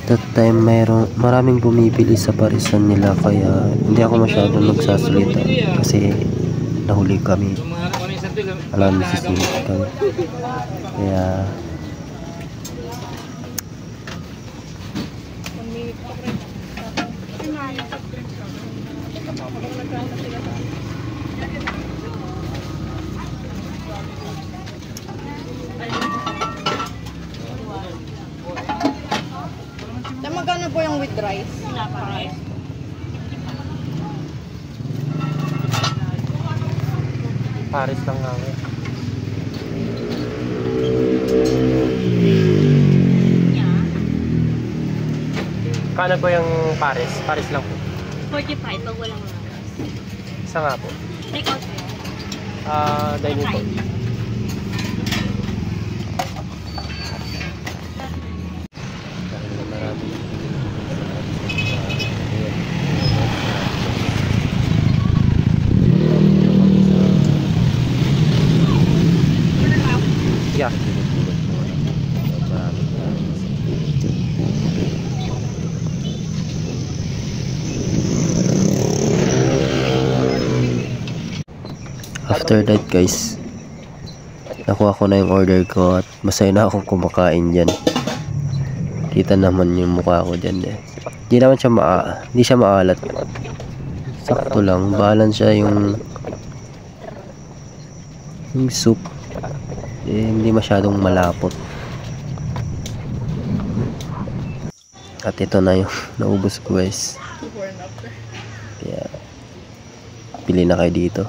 that time maraming bumibili sa parisan nila, kaya hindi ako masyadong nagsasalita kasi nahuli kami. Alam, nasisingit kami. Kaya magkano po yung with rice? Paris lang namin. Kano po yung Paris? Paris lang po. 45 pag walang rice. Isa nga po. Take out po. Dining po. Yeah. after that guys, nakuha ko na yung order ko at masaya na akong kumakain dyan. Kita naman yung mukha ko dyan eh. Hindi siya maalat. Sakto lang, balance siya yung soup. Hindi masyadong malapot. At ito na yung naubos ko guys. Kaya pili na kayo dito.